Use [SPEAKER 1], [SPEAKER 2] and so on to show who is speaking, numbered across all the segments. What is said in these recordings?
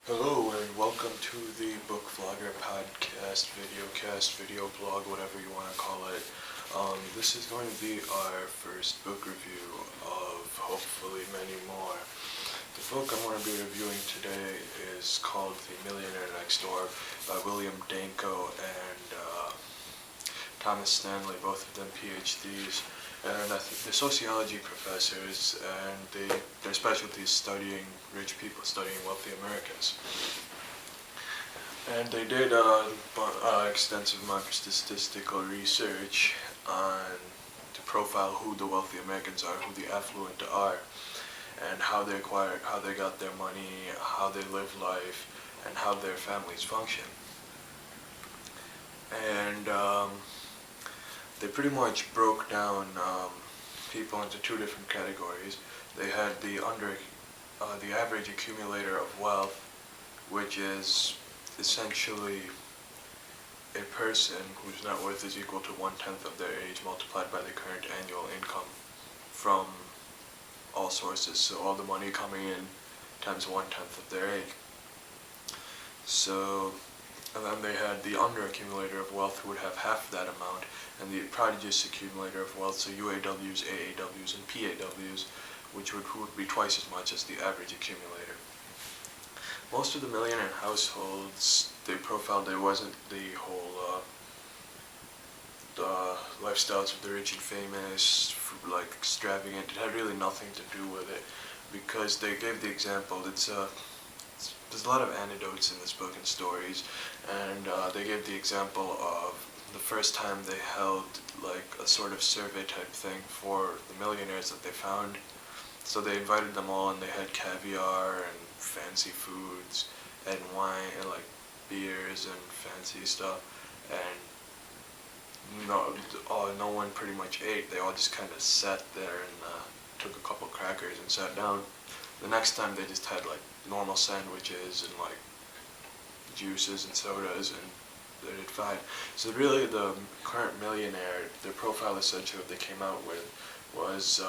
[SPEAKER 1] Hello and welcome to the Bookvlogger podcast, videocast, video blog, whatever you want to call it. This is going to be our first book review of hopefully many more. The book I'm going to be reviewing today is called The Millionaire Next Door by William Danko and Thomas Stanley, both of them PhDs. And they're sociology professors, and their specialty is studying rich people, studying wealthy Americans. And they did extensive amount of statistical research to profile who the wealthy Americans are, who the affluent are, and how they got their money, how they live life, and how their families function. And they pretty much broke down people into two different categories. They had the average accumulator of wealth, which is essentially a person whose net worth is equal to 1/10 of their age multiplied by the current annual income from all sources. So all the money coming in times 1/10 of their age. And then they had the underaccumulator of wealth, who would have half that amount, and the prodigious accumulator of wealth, so UAWs, AAWs, and PAWs, which would be twice as much as the average accumulator. Most of the millionaire households they profiled, there wasn't the whole lifestyles of the rich and famous, like extravagant. It had really nothing to do with it, because they gave the example. There's a lot of anecdotes in this book and stories, and they gave the example of the first time they held like a sort of survey type thing for the millionaires that they found. So they invited them all, and they had caviar and fancy foods and wine and like beers and fancy stuff, and no one pretty much ate. They all just kind of sat there and took a couple crackers and sat down. The next time they just had like normal sandwiches and like juices and sodas, and they did fine. So really the current millionaire, their profile essentially what they came out with was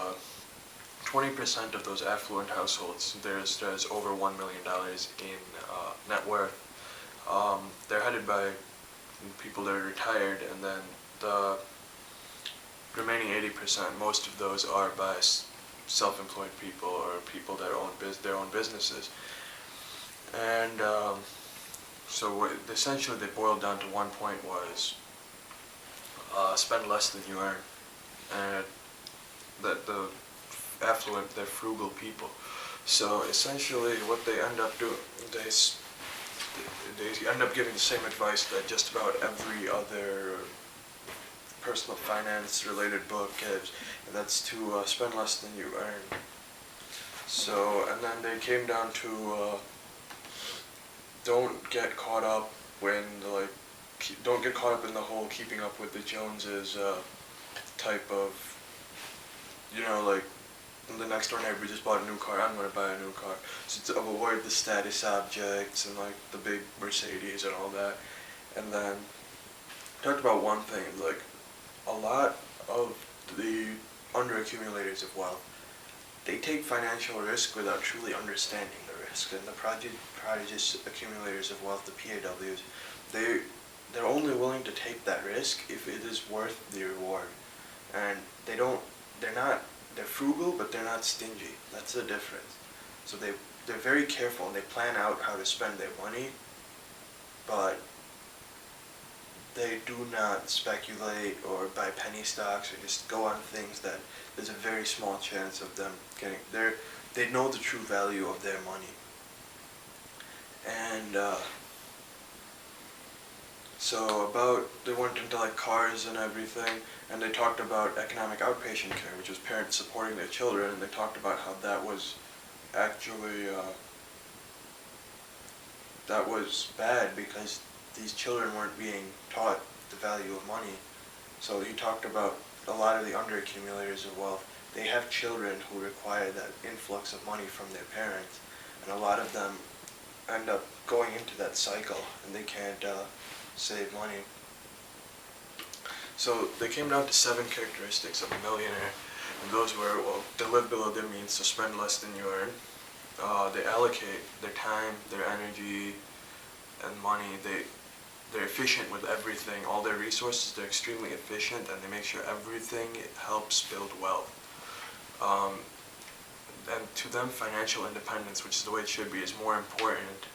[SPEAKER 1] 20% of those affluent households, there's over $1 million in net worth. They're headed by people that are retired, and then the remaining 80%, most of those are by self-employed people or people that own their own businesses. And so essentially they boiled down to one point was spend less than you earn, and that the affluent, they're frugal people. So essentially what they end up doing, they end up giving the same advice that just about every other personal finance related book gives, and that's to spend less than you earn. So, and then they came down to don't get caught up in the whole keeping up with the Joneses type of, like the next door neighbor just bought a new car, I'm going to buy a new car. So to avoid the status objects and like the big Mercedes and all that. And then talked about one thing, like a lot of the underaccumulators of wealth, they take financial risk without truly understanding the risk. And the prodigious accumulators of wealth, the PAWs, they're only willing to take that risk if it is worth the reward. And they're frugal, but they're not stingy. That's the difference. So they're very careful, and they plan out how to spend their money, but they do not speculate or buy penny stocks or just go on things that there's a very small chance of them getting. They know the true value of their money. And so they went into like cars and everything, and they talked about economic outpatient care, which was parents supporting their children, and they talked about how that was actually that was bad because these children weren't being taught the value of money. So he talked about a lot of the underaccumulators of wealth. They have children who require that influx of money from their parents, and a lot of them end up going into that cycle, and they can't save money. So they came down to 7 characteristics of a millionaire, and those were, well, they live below their means, so spend less than you earn. they allocate their time, their energy, and money. They're efficient with everything. All their resources, they're extremely efficient, and they make sure everything helps build wealth. And to them, financial independence, which is the way it should be, is more important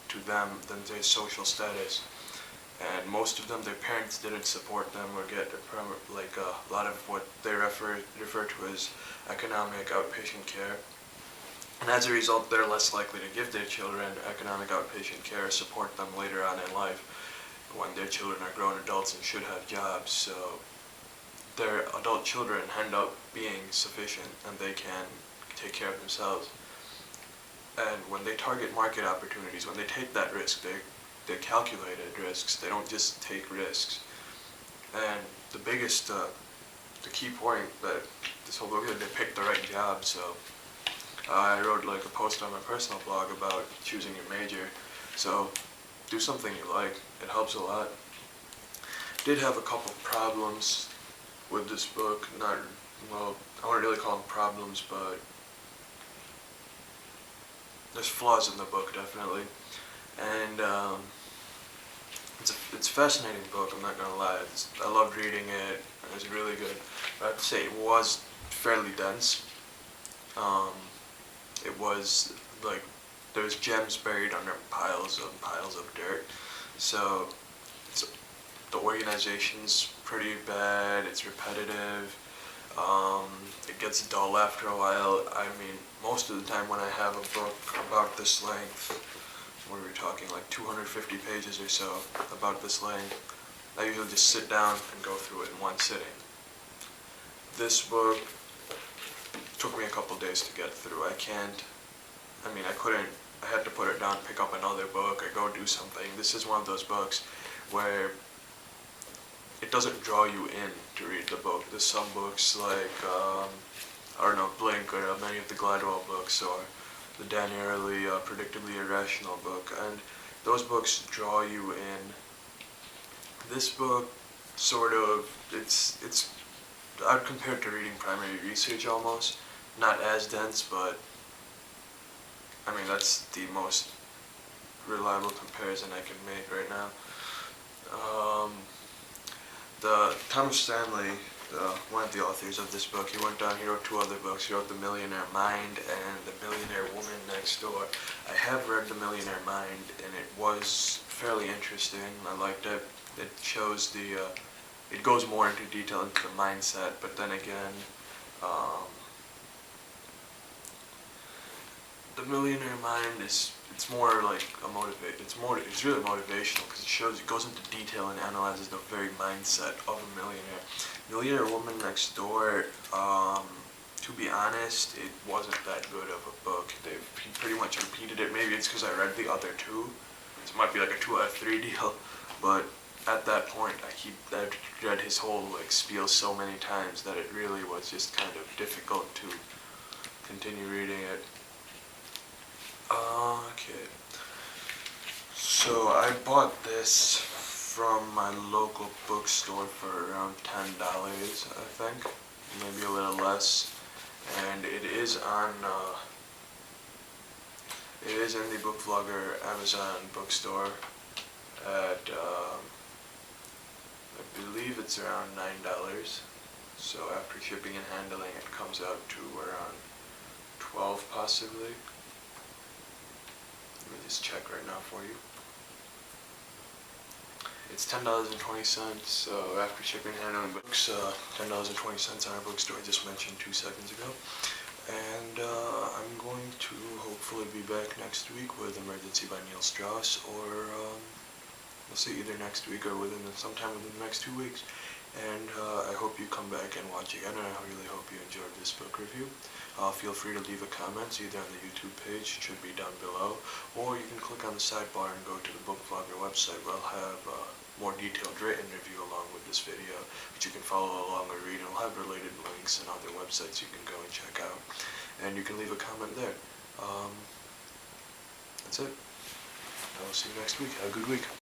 [SPEAKER 1] to them than their social status. And most of them, their parents didn't support them or get like a lot of what they refer to as economic outpatient care. And as a result, they're less likely to give their children economic outpatient care or support them later on in life when their children are grown adults and should have jobs. So their adult children end up being sufficient and they can take care of themselves. And when they target market opportunities, when they take that risk, they're calculated risks. They don't just take risks. And the biggest, the key point that this whole book is, they picked the right job. So I wrote like a post on my personal blog about choosing your major. So do something you like. It helps a lot. Did have a couple problems with this book. Not, well, I wouldn't really call them problems, but there's flaws in the book, definitely. And it's a fascinating book, I'm not gonna lie. I loved reading it. It was really good. But I have to say, it was fairly dense. It was like, there's gems buried under piles of dirt. So the organization's pretty bad, it's repetitive. It gets dull after a while. I mean, most of the time when I have a book about this length, what are we talking, like 250 pages or so, about this length, I usually just sit down and go through it in one sitting. This book took me a couple days to get through. I had to put it down, pick up another book, or go do something. This is one of those books where it doesn't draw you in to read the book. There's some books like, Blink, or many of the Gladwell books, or the Dan Ariely, Predictably Irrational book, and those books draw you in. This book, sort of, I'd compare it to reading primary research almost. Not as dense, but I mean, that's the most reliable comparison I can make right now. The Thomas Stanley, one of the authors of this book, he wrote two other books. He wrote The Millionaire Mind and The Millionaire Woman Next Door. I have read The Millionaire Mind, and it was fairly interesting. I liked it. It shows it goes more into detail into the mindset, but then again, The Millionaire Mind it's more like it's really motivational because it goes into detail and analyzes the very mindset of a millionaire. Millionaire Woman Next Door, to be honest, it wasn't that good of a book. He pretty much repeated it. Maybe it's because I read the other two. It might be like a 2 out of 3 deal, but at that point, I read his whole spiel so many times that it really was just kind of difficult to continue reading it. Okay. So I bought this from my local bookstore for around $10, I think, maybe a little less, and it is in the Bookvlogger Amazon bookstore at I believe it's around $9. So after shipping and handling, it comes out to around $12 possibly. Let me just check right now for you. It's $10.20, so after shipping and handling books, $10.20 on our bookstore, I just mentioned 2 seconds ago. And I'm going to hopefully be back next week with Emergency by Neil Strauss, or we'll see, either next week or sometime within the next 2 weeks. And I hope you come back and watch again, and I really hope you enjoyed this book review. Feel free to leave a comment either on the YouTube page, it should be down below, or you can click on the sidebar and go to the Bookvlogger website where I'll have more detailed written review along with this video, which you can follow along or read. It'll have related links and other websites you can go and check out. And you can leave a comment there. That's it. I will see you next week. Have a good week.